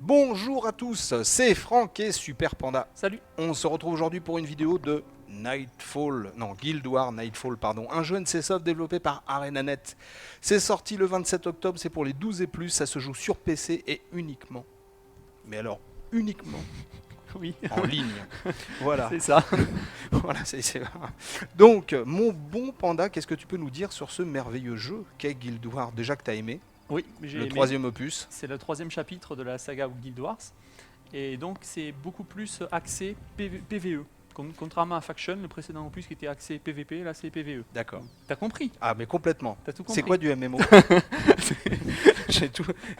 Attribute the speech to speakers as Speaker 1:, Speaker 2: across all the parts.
Speaker 1: Bonjour à tous, c'est Franck et Super Panda.
Speaker 2: Salut.
Speaker 1: On se retrouve aujourd'hui pour une vidéo de Guild Wars Nightfall, un jeu NCSoft développé par ArenaNet. C'est sorti le 27 octobre, c'est pour les 12 et plus, ça se joue sur PC et uniquement, mais alors uniquement,
Speaker 2: oui,
Speaker 1: en ligne. Voilà.
Speaker 2: C'est ça.
Speaker 1: Voilà, c'est... Donc, mon bon Panda, qu'est-ce que tu peux nous dire sur ce merveilleux jeu qu'est Guild Wars, déjà que tu as aimé?
Speaker 2: Oui, j'ai
Speaker 1: le
Speaker 2: aimé.
Speaker 1: Troisième opus.
Speaker 2: C'est le troisième chapitre de la saga Guild Wars. Et donc c'est beaucoup plus axé PVE. Contrairement à Faction, le précédent opus qui était axé PVP, là c'est PVE.
Speaker 1: D'accord.
Speaker 2: T'as compris?
Speaker 1: Ah mais complètement.
Speaker 2: T'as tout compris.
Speaker 1: C'est quoi du MMO?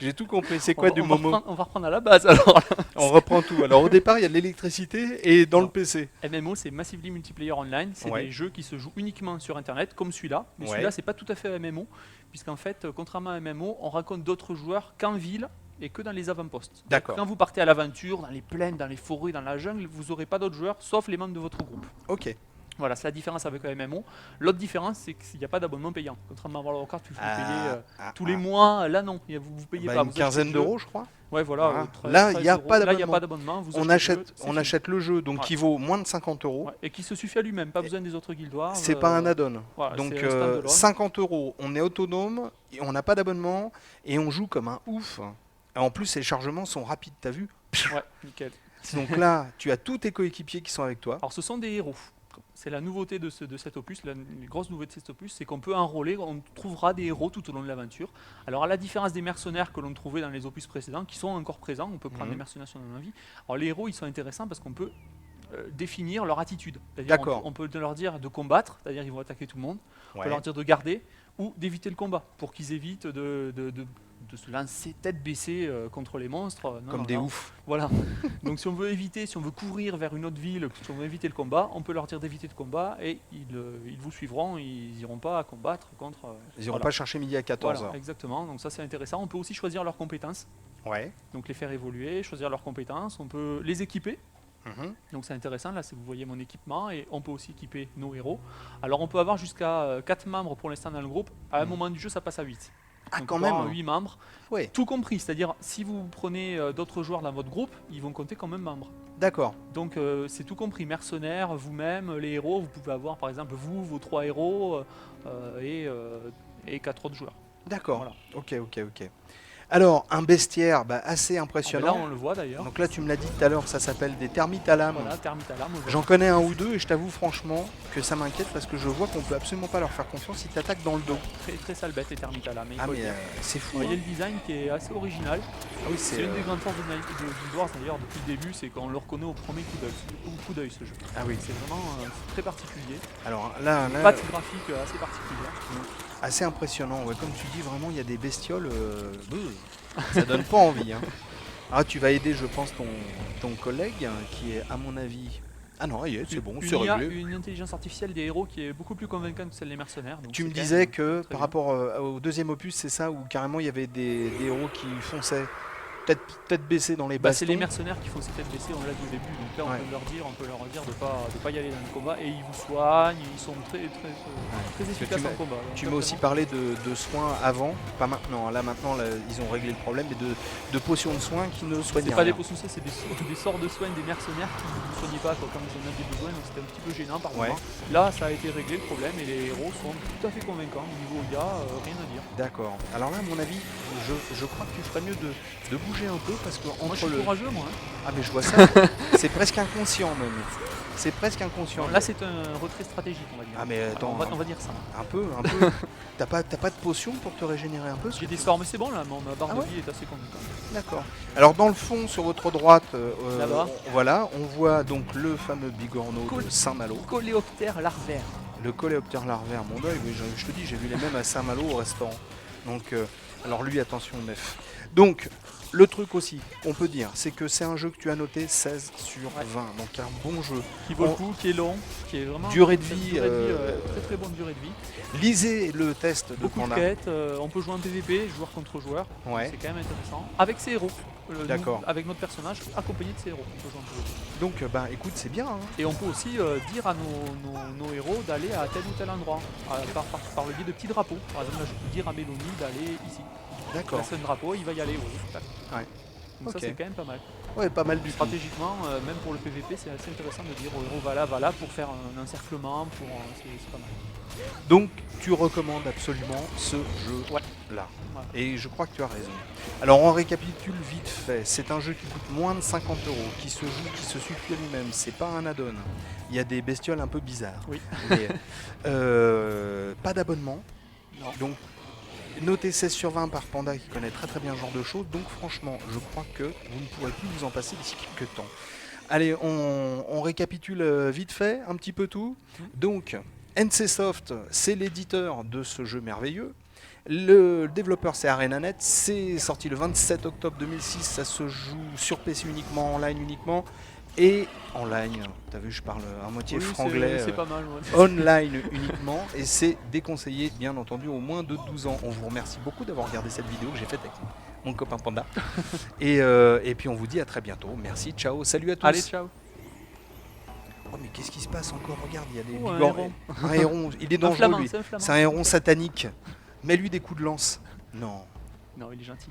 Speaker 1: J'ai tout compris. C'est quoi du MMO?
Speaker 2: On va reprendre à la base alors.
Speaker 1: On reprend tout. Alors au départ il y a de l'électricité et dans le PC.
Speaker 2: MMO c'est Massively Multiplayer Online. C'est des jeux qui se jouent uniquement sur internet comme celui-là. Mais celui-là c'est pas tout à fait un MMO. Puisqu'en fait, contrairement à un MMO, on raconte d'autres joueurs qu'en ville et que dans les avant-postes.
Speaker 1: D'accord.
Speaker 2: Quand vous partez à l'aventure, dans les plaines, dans les forêts, dans la jungle, vous n'aurez pas d'autres joueurs sauf les membres de votre groupe.
Speaker 1: Ok.
Speaker 2: Voilà, c'est la différence avec un MMO. L'autre différence, c'est qu'il n'y a pas d'abonnement payant. Contrairement à World of Warcraft, il faut payer tous les mois. Là, non, vous payez pas.
Speaker 1: Une quinzaine d'euros, je crois.
Speaker 2: Ouais, voilà.
Speaker 1: Là, il n'y a pas
Speaker 2: d'abonnement.
Speaker 1: On achète le jeu, donc qui vaut moins de 50 euros.
Speaker 2: Ouais, et qui se suffit à lui-même, pas besoin des autres Guild Wars.
Speaker 1: C'est pas un add-on.
Speaker 2: Voilà,
Speaker 1: donc 50 euros, on est autonome, on n'a pas d'abonnement et on joue comme un ouf. Et en plus, les chargements sont rapides, t'as vu?
Speaker 2: Ouais, nickel.
Speaker 1: Donc là, tu as tous tes coéquipiers qui sont avec toi.
Speaker 2: Alors, ce sont des héros. C'est la nouveauté de cet opus, la grosse nouveauté de cet opus, c'est qu'on peut enrôler, on trouvera des héros tout au long de l'aventure. Alors à la différence des mercenaires que l'on trouvait dans les opus précédents, qui sont encore présents, on peut prendre des mercenaires si on en a envie. Alors les héros, ils sont intéressants parce qu'on peut définir leur attitude.
Speaker 1: D'accord.
Speaker 2: On peut leur dire de combattre, c'est-à-dire ils vont attaquer tout le monde. On peut leur dire de garder ou d'éviter le combat, pour qu'ils évitent de se lancer tête baissée contre les monstres.
Speaker 1: Comme des oufs.
Speaker 2: Voilà. Donc si on veut éviter, si on veut courir vers une autre ville, si on veut éviter le combat, on peut leur dire d'éviter le combat et ils vous suivront, ils n'iront pas à combattre contre...
Speaker 1: ils n'iront pas chercher midi à 14h.
Speaker 2: Voilà, exactement, donc ça c'est intéressant. On peut aussi choisir leurs compétences.
Speaker 1: Ouais.
Speaker 2: Donc les faire évoluer, choisir leurs compétences, on peut les équiper. Donc c'est intéressant, là vous voyez mon équipement et on peut aussi équiper nos héros. Alors on peut avoir jusqu'à 4 membres pour l'instant dans le groupe, à un moment du jeu ça passe à 8.
Speaker 1: Ah,
Speaker 2: donc
Speaker 1: quand même
Speaker 2: 8 membres, tout compris, c'est-à-dire si vous prenez d'autres joueurs dans votre groupe, ils vont compter comme un membre.
Speaker 1: D'accord.
Speaker 2: Donc c'est tout compris, mercenaires, vous-même, les héros, vous pouvez avoir par exemple vous, vos 3 héros et 4 autres joueurs.
Speaker 1: D'accord,
Speaker 2: voilà.
Speaker 1: Ok. Alors, un bestiaire assez impressionnant.
Speaker 2: Là, on le voit d'ailleurs.
Speaker 1: Donc là, tu me l'as dit tout à l'heure, ça s'appelle des termites à lame.
Speaker 2: Voilà, termites à lame.
Speaker 1: J'en connais un ou deux et je t'avoue franchement que ça m'inquiète parce que je vois qu'on peut absolument pas leur faire confiance s'ils t'attaquent dans le dos.
Speaker 2: Très sale bête les termites à lame.
Speaker 1: C'est fou.
Speaker 2: Vous voyez le design qui est assez original.
Speaker 1: Ah oui,
Speaker 2: c'est une des grandes forces de Guild Wars d'ailleurs depuis le début, c'est qu'on le reconnaît au premier coup d'œil ce jeu.
Speaker 1: Ah oui.
Speaker 2: C'est vraiment très particulier.
Speaker 1: Alors là,
Speaker 2: patte graphique assez particulière.
Speaker 1: Assez impressionnant, comme tu dis, vraiment il y a des bestioles, ça donne pas envie. Hein. Ah, tu vas aider, je pense, ton collègue qui est, à mon avis... Ah non, c'est bon, c'est réglé.
Speaker 2: Une intelligence artificielle des héros qui est beaucoup plus convaincante que celle des mercenaires. Donc
Speaker 1: tu me disais que par rapport au deuxième opus, c'est ça, où carrément il y avait des héros qui fonçaient tête baissée dans les bastons.
Speaker 2: C'est les mercenaires qui font ces têtes baissées, on l'a dit au début. Donc là, on peut leur dire de pas y aller dans le combat et ils vous soignent, ils sont très efficaces en combat.
Speaker 1: Tu m'as aussi parlé de soins avant, pas maintenant. Là maintenant, ils ont réglé le problème, mais de potions de soins qui ne soignent rien.
Speaker 2: C'est pas des potions de soins, c'est des sorts de soins des mercenaires qui ne vous soignaient pas quand ils en avaient besoin. Donc c'était un petit peu gênant par moment. Là, ça a été réglé le problème et les héros sont tout à fait convaincants. Au niveau IA, rien à dire.
Speaker 1: D'accord. Alors là, à mon avis, je crois que tu ferais mieux de bouger un peu parce que
Speaker 2: moi je suis courageux moi.
Speaker 1: Ah mais je vois ça, c'est presque inconscient même. C'est presque inconscient.
Speaker 2: Là c'est un retrait stratégique on va dire.
Speaker 1: Ah mais attends,
Speaker 2: on va dire ça.
Speaker 1: Un peu. T'as pas de potion pour te régénérer un peu?
Speaker 2: J'ai des sorts mais c'est bon là, ma barre de vie est assez convaincante.
Speaker 1: D'accord. Alors dans le fond, sur votre droite,
Speaker 2: là-bas,
Speaker 1: voilà, on voit donc le fameux bigorneau de Saint-Malo.
Speaker 2: Coléoptère larvaire.
Speaker 1: Le coléoptère larvaire, mon deuil, je te dis, j'ai vu les mêmes à Saint-Malo au restaurant. Donc, alors lui, attention, nef. Donc, le truc aussi qu'on peut dire, c'est que c'est un jeu que tu as noté 16 sur 20, donc un bon jeu.
Speaker 2: Qui vaut le coup, qui est long, qui est vraiment...
Speaker 1: Durée de vie...
Speaker 2: très bonne durée de vie.
Speaker 1: Lisez le test de
Speaker 2: Beaucoup
Speaker 1: Panda.
Speaker 2: De quêtes, on peut jouer en PVP, joueur contre joueur, c'est quand même intéressant. Avec ses héros, avec notre personnage, accompagné de ses héros.
Speaker 1: Donc écoute, c'est bien. Hein.
Speaker 2: Et on peut aussi dire à nos héros d'aller à tel ou tel endroit, par le biais de petits drapeaux. Par exemple, là, je peux dire à Mélanie d'aller ici.
Speaker 1: D'accord.
Speaker 2: C'est un drapeau, il va y aller. Tac.
Speaker 1: Ouais.
Speaker 2: Donc
Speaker 1: Ok.
Speaker 2: ça, c'est quand même pas mal.
Speaker 1: Ouais, pas mal du tout.
Speaker 2: Stratégiquement, même pour le PVP, c'est assez intéressant de dire au héros va là pour faire un encerclement, c'est pas mal.
Speaker 1: Donc, tu recommandes absolument ce
Speaker 2: Ouais.
Speaker 1: jeu-là.
Speaker 2: Voilà.
Speaker 1: Et je crois que tu as raison. Alors, on récapitule vite fait. C'est un jeu qui coûte moins de 50 €, qui se joue, qui se suffit à lui-même. C'est pas un add-on. Il y a des bestioles un peu bizarres.
Speaker 2: Oui.
Speaker 1: Mais, pas d'abonnement.
Speaker 2: Non.
Speaker 1: Donc, noté 16 sur 20 par Panda qui connaît très très bien ce genre de choses. Donc, franchement, je crois que vous ne pourrez plus vous en passer d'ici quelques temps. Allez, on récapitule vite fait un petit peu tout. Donc, NCSoft, c'est l'éditeur de ce jeu merveilleux. Le développeur, c'est ArenaNet. C'est sorti le 27 octobre 2006. Ça se joue sur PC uniquement, online uniquement. Et online, t'as vu, je parle à moitié
Speaker 2: Oui,
Speaker 1: franglais.
Speaker 2: c'est pas mal. Ouais.
Speaker 1: Online uniquement. Et c'est déconseillé, bien entendu, au moins de 12 ans. On vous remercie beaucoup d'avoir regardé cette vidéo que j'ai faite avec mon copain Panda. Et puis on vous dit à très bientôt. Merci, ciao, salut à tous.
Speaker 2: Allez, ciao.
Speaker 1: Oh mais qu'est-ce qui se passe encore? Regarde, il y a des
Speaker 2: Oh, un
Speaker 1: bigornes.
Speaker 2: héron.
Speaker 1: Un héron, il est
Speaker 2: Un
Speaker 1: dangereux
Speaker 2: flamand,
Speaker 1: lui.
Speaker 2: c'est un flamand.
Speaker 1: C'est un héron satanique. Mets-lui des coups de lance. Non.
Speaker 2: Non, il est gentil.